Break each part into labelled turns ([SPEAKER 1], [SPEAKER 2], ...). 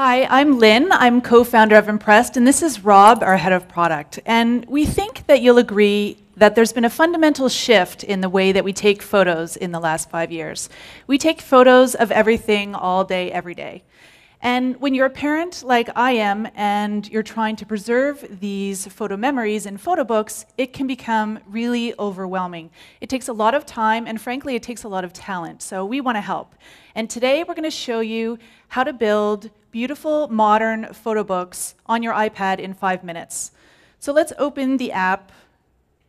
[SPEAKER 1] Hi, I'm Lynne. I'm co-founder of Impressed, and this is Rob, our head of product. And we think that you'll agree that there's been a fundamental shift in the way that we take photos in the last 5 years. We take photos of everything all day, every day. And when you're a parent like I am and you're trying to preserve these photo memories in photo books, it can become really overwhelming. It takes a lot of time, and frankly, it takes a lot of talent. So we want to help. And today we're going to show you how to build beautiful, modern photo books on your iPad in 5 minutes. So let's open the app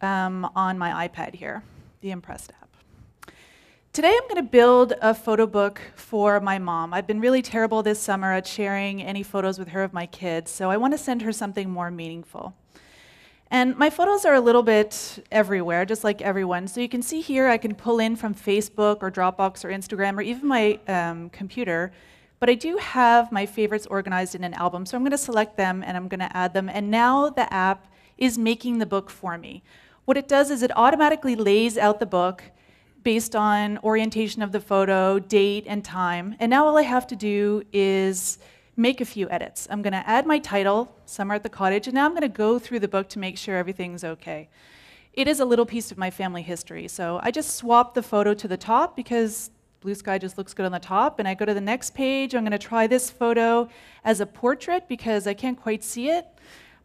[SPEAKER 1] on my iPad here, the Impressed app. Today I'm going to build a photo book for my mom. I've been really terrible this summer at sharing any photos with her of my kids, so I want to send her something more meaningful. And my photos are a little bit everywhere, just like everyone. So you can see here I can pull in from Facebook or Dropbox or Instagram or even my computer, but I do have my favorites organized in an album, so I'm going to select them and I'm going to add them, and now the app is making the book for me. What it does is it automatically lays out the book based on orientation of the photo, date, and time. And now all I have to do is make a few edits. I'm going to add my title, Summer at the Cottage, and now I'm going to go through the book to make sure everything's okay. It is a little piece of my family history, so I just swap the photo to the top because blue sky just looks good on the top, and I go to the next page. I'm going to try this photo as a portrait because I can't quite see it.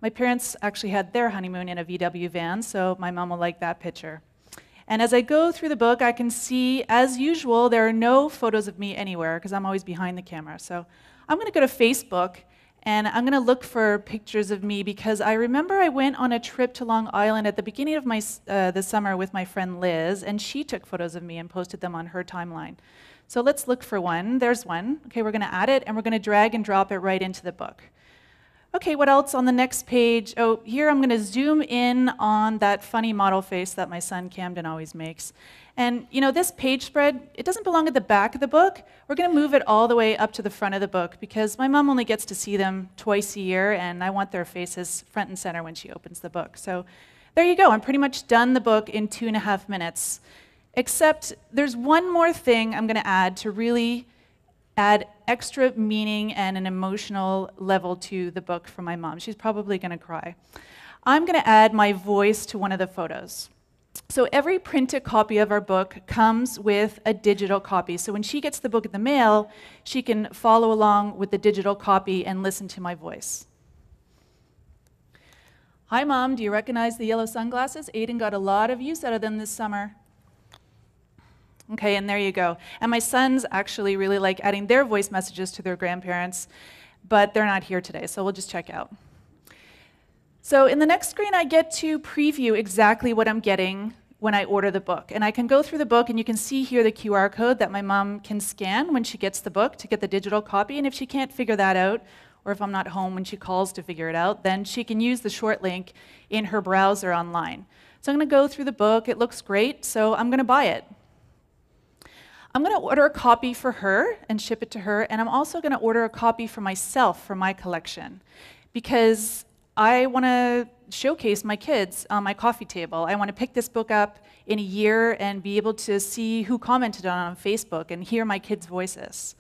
[SPEAKER 1] My parents actually had their honeymoon in a VW van, so my mom will like that picture. And as I go through the book, I can see, as usual, there are no photos of me anywhere because I'm always behind the camera. So I'm going to go to Facebook, and I'm going to look for pictures of me because I remember I went on a trip to Long Island at the beginning of the summer with my friend Liz, and she took photos of me and posted them on her timeline. So let's look for one. There's one. Okay, we're going to add it, and we're going to drag and drop it right into the book. Okay, what else on the next page? Oh, here I'm going to zoom in on that funny model face that my son Camden always makes. And you know, this page spread, it doesn't belong at the back of the book. We're going to move it all the way up to the front of the book because my mom only gets to see them twice a year, and I want their faces front and center when she opens the book. So there you go. I'm pretty much done the book in 2.5 minutes. Except there's one more thing I'm going to add to really add extra meaning and an emotional level to the book for my mom. She's probably going to cry. I'm going to add my voice to one of the photos. So every printed copy of our book comes with a digital copy. So when she gets the book in the mail, she can follow along with the digital copy and listen to my voice. Hi, Mom. Do you recognize the yellow sunglasses? Aiden got a lot of use out of them this summer. Okay, and there you go. And my sons actually really like adding their voice messages to their grandparents, but they're not here today, so we'll just check out. So in the next screen, I get to preview exactly what I'm getting when I order the book. And I can go through the book, and you can see here the QR code that my mom can scan when she gets the book to get the digital copy. And if she can't figure that out, or if I'm not home when she calls to figure it out, then she can use the short link in her browser online. So I'm going to go through the book. It looks great, so I'm going to buy it. I'm going to order a copy for her and ship it to her, and I'm also going to order a copy for myself for my collection because I want to showcase my kids on my coffee table. I want to pick this book up in a year and be able to see who commented on Facebook and hear my kids' voices.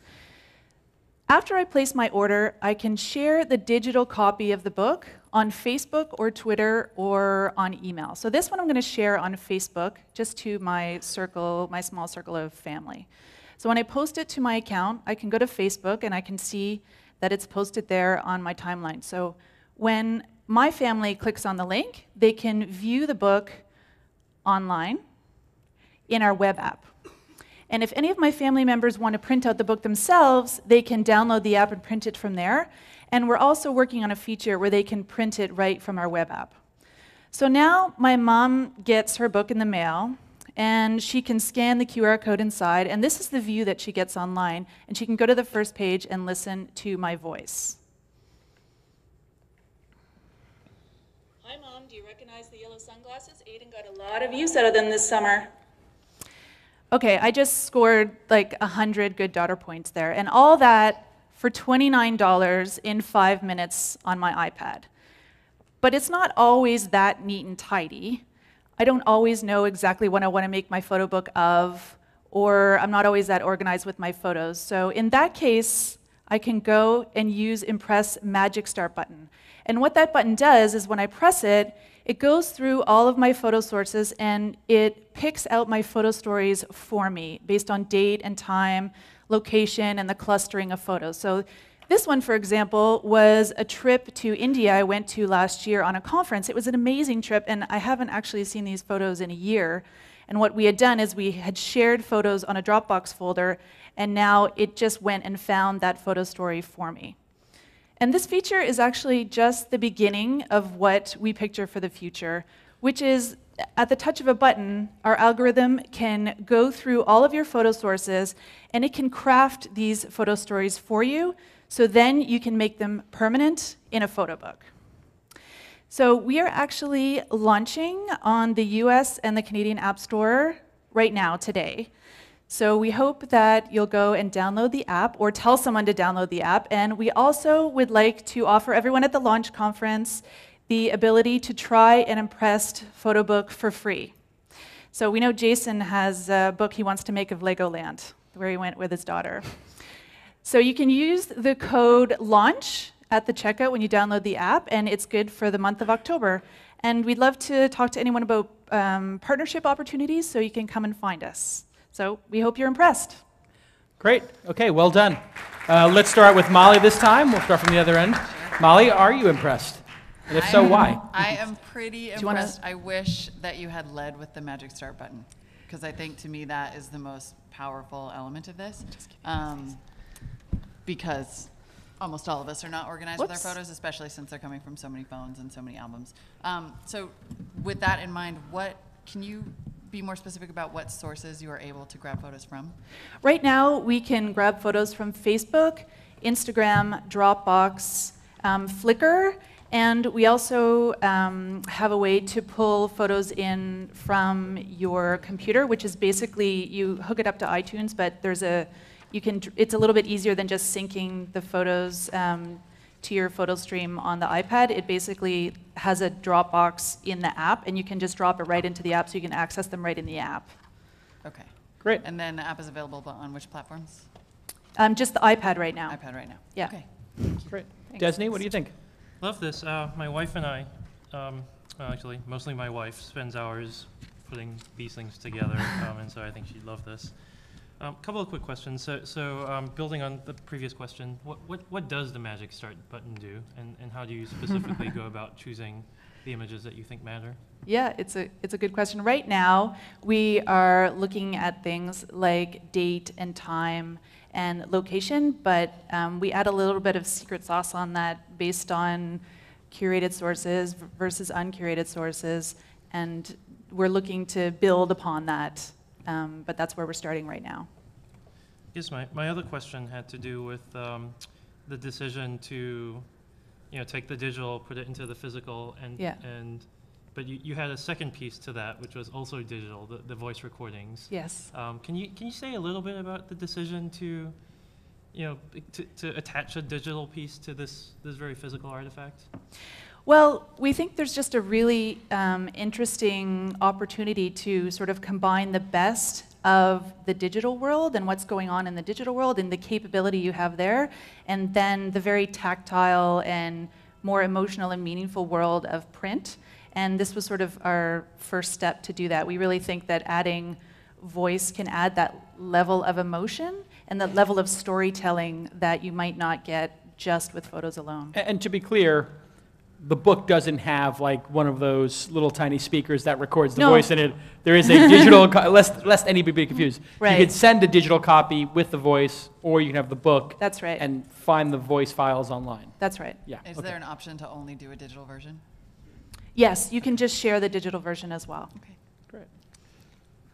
[SPEAKER 1] After I place my order, I can share the digital copy of the book on Facebook or Twitter or on email. So this one I'm going to share on Facebook just to my circle, my small circle of family. So when I post it to my account, I can go to Facebook and I can see that it's posted there on my timeline. So when my family clicks on the link, they can view the book online in our web app. And if any of my family members want to print out the book themselves, they can download the app and print it from there. And we're also working on a feature where they can print it right from our web app. So now my mom gets her book in the mail, and she can scan the QR code inside, and this is the view that she gets online, and she can go to the first page and listen to my voice. Hi, Mom. Do you recognize the yellow sunglasses? Aiden got a lot of use out of them this summer. Okay, I just scored like 100 good daughter points there, and all that for $29 in 5 minutes on my iPad. But it's not always that neat and tidy. I don't always know exactly what I want to make my photo book of, or I'm not always that organized with my photos. So in that case, I can go and use Impress Magic Start button. And what that button does is when I press it, it goes through all of my photo sources and it picks out my photo stories for me based on date and time, location, and the clustering of photos. So this one, for example, was a trip to India I went to last year on a conference. It was an amazing trip, and I haven't actually seen these photos in a year. And what we had done is we had shared photos on a Dropbox folder, and now it just went and found that photo story for me. And this feature is actually just the beginning of what we picture for the future, which is at the touch of a button, our algorithm can go through all of your photo sources, and it can craft these photo stories for you, so then you can make them permanent in a photo book. So we are actually launching on the US and the Canadian App Store right now, today. So we hope that you'll go and download the app or tell someone to download the app. And we also would like to offer everyone at the launch conference the ability to try an Impressed photo book for free. So we know Jason has a book he wants to make of Legoland, where he went with his daughter. So you can use the code LAUNCH at the checkout when you download the app, and it's good for the month of October. And we'd love to talk to anyone about partnership opportunities, so you can come and find us. So we hope you're impressed.
[SPEAKER 2] Great. Okay, well done. Let's start with Molly this time. We'll start from the other end. Molly, are you impressed? And if so, why?
[SPEAKER 3] I am pretty impressed. I wish that you had led with the Magic Start button, because I think to me that is the most powerful element of this. Because almost all of us are not organized with our photos, especially since they're coming from so many phones and so many albums. So with that in mind, can you be more specific about what sources you are able to grab photos from?
[SPEAKER 1] Right now, we can grab photos from Facebook, Instagram, Dropbox, Flickr, and we also have a way to pull photos in from your computer, which is basically you hook it up to iTunes, but it's a little bit easier than just syncing the photos to your photo stream on the iPad. It basically has a Dropbox in the app, and you can just drop it right into the app so you can access them right in the app.
[SPEAKER 3] Okay.
[SPEAKER 2] Great.
[SPEAKER 3] And then the app is available on which platforms?
[SPEAKER 1] Just the iPad right now.
[SPEAKER 3] iPad right now.
[SPEAKER 1] Yeah.
[SPEAKER 3] Okay.
[SPEAKER 2] Great.
[SPEAKER 1] Thanks.
[SPEAKER 2] Desney, what do you think?
[SPEAKER 4] Love this. My wife and I, actually, mostly my wife, spends hours putting these things together, and so I think she'd love this. Couple of quick questions. So building on the previous question, what does the Magic Start button do, and how do you specifically go about choosing the images that you think matter?
[SPEAKER 1] Yeah, it's a good question. Right now, we are looking at things like date and time and location, but we add a little bit of secret sauce on that based on curated sources versus uncurated sources, and we're looking to build upon that. But that's where we're starting right now.
[SPEAKER 4] Yes, my other question had to do with the decision to, take the digital, put it into the physical, but you had a second piece to that, which was also digital, the voice recordings.
[SPEAKER 1] Yes.
[SPEAKER 4] Can you say a little bit about the decision to attach a digital piece to this very physical artifact?
[SPEAKER 1] Well, we think there's just a really interesting opportunity to sort of combine the best of the digital world and what's going on in the digital world and the capability you have there, and then the very tactile and more emotional and meaningful world of print. And this was sort of our first step to do that. We really think that adding voice can add that level of emotion and that level of storytelling that you might not get just with photos alone.
[SPEAKER 2] And to be clear, the book doesn't have like one of those little tiny speakers that records the voice in it. There is a digital, lest anybody be confused.
[SPEAKER 1] Right.
[SPEAKER 2] You could send a digital copy with the voice, or you can have the book.
[SPEAKER 1] That's right.
[SPEAKER 2] And find the voice files online.
[SPEAKER 1] That's right.
[SPEAKER 2] Yeah.
[SPEAKER 3] Is there an option to only do a digital version?
[SPEAKER 1] Yes, you can just share the digital version as well.
[SPEAKER 3] Okay.
[SPEAKER 2] Great.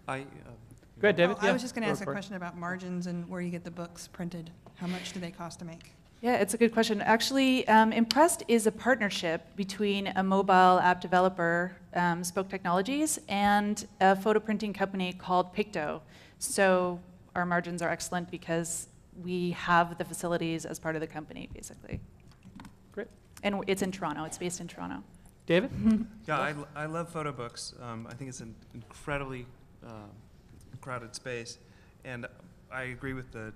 [SPEAKER 2] Go ahead, David.
[SPEAKER 5] I was just going to ask a question about margins and where you get the books printed. How much do they cost to make?
[SPEAKER 1] Yeah, it's a good question. Actually, Impressed is a partnership between a mobile app developer, Spoke Technologies, and a photo printing company called Picto. So our margins are excellent because we have the facilities as part of the company, basically.
[SPEAKER 2] Great.
[SPEAKER 1] And it's in Toronto. It's based in Toronto.
[SPEAKER 2] David?
[SPEAKER 6] Yeah, I love photo books. I think it's an incredibly crowded space, and I agree with the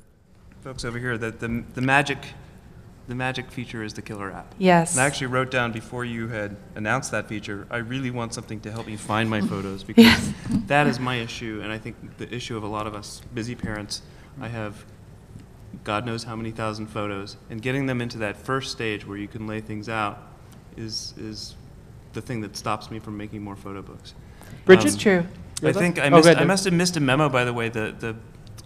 [SPEAKER 6] folks over here that the magic feature is the killer app.
[SPEAKER 1] Yes.
[SPEAKER 6] And I actually wrote down before you had announced that feature, I really want something to help me find my photos because that is my issue, and I think the issue of a lot of us busy parents. I have God knows how many thousand photos, and getting them into that first stage where you can lay things out is the thing that stops me from making more photo books.
[SPEAKER 2] Bridget?
[SPEAKER 1] It's true.
[SPEAKER 6] I think I must have missed a memo, by the way. The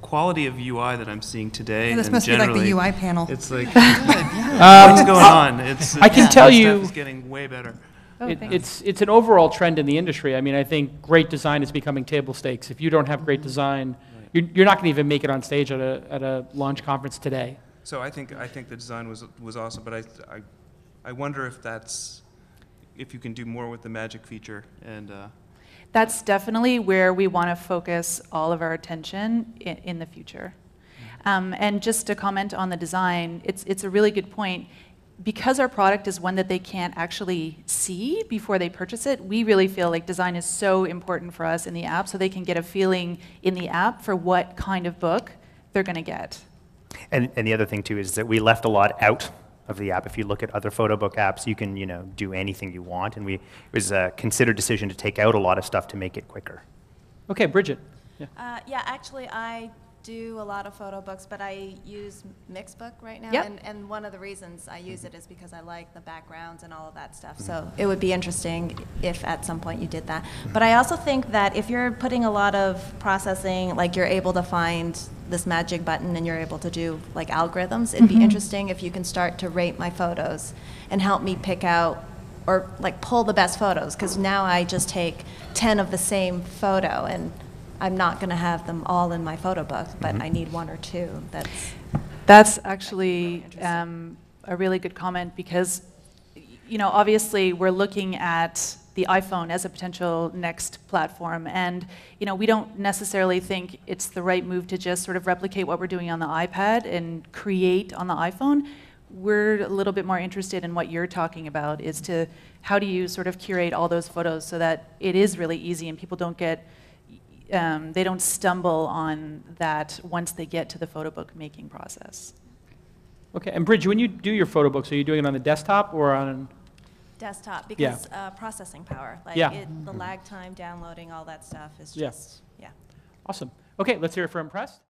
[SPEAKER 6] quality of UI that I'm seeing today,
[SPEAKER 5] Yeah, this
[SPEAKER 6] and
[SPEAKER 5] must be like
[SPEAKER 6] generally,
[SPEAKER 5] the UI panel.
[SPEAKER 6] it's like, what's going on?
[SPEAKER 2] I can tell you-
[SPEAKER 6] stuff is getting way better.
[SPEAKER 1] Oh, thanks.
[SPEAKER 2] It's an overall trend in the industry. I mean, I think great design is becoming table stakes. If you don't have great design, you're not going to even make it on stage at a launch conference today.
[SPEAKER 6] So I think the design was awesome, but I wonder if you can do more with the magic feature and.
[SPEAKER 1] That's definitely where we want to focus all of our attention in the future. And just to comment on the design, it's a really good point. Because our product is one that they can't actually see before they purchase it, we really feel like design is so important for us in the app so they can get a feeling in the app for what kind of book they're going to get.
[SPEAKER 7] And the other thing, too, is that we left a lot out of the app. If you look at other photo book apps, you can, do anything you want. And it was a considered decision to take out a lot of stuff to make it quicker.
[SPEAKER 2] Okay, Bridget.
[SPEAKER 8] Yeah, actually, I do a lot of photo books, but I use Mixbook right now.
[SPEAKER 1] Yep.
[SPEAKER 8] And one of the reasons I use it is because I like the backgrounds and all of that stuff. So it would be interesting if at some point you did that. But I also think that if you're putting a lot of processing, like you're able to find this magic button and you're able to do like algorithms, it'd be interesting if you can start to rate my photos and help me pick out or like pull the best photos, because now I just take 10 of the same photo and I'm not going to have them all in my photo book, but I need one or two.
[SPEAKER 1] That's actually a really good comment because, obviously we're looking at the iPhone as a potential next platform, and we don't necessarily think it's the right move to just sort of replicate what we're doing on the iPad and create on the iPhone. We're a little bit more interested in what you're talking about, is to how do you sort of curate all those photos so that it is really easy and people don't get they don't stumble on that once they get to the photo book making process.
[SPEAKER 2] Okay, and Bridget, when you do your photo books, are you doing it on the desktop or on?
[SPEAKER 8] Desktop, because processing power, like the lag time, downloading, all that stuff is just,
[SPEAKER 2] Awesome. Okay, let's hear it from Impressed.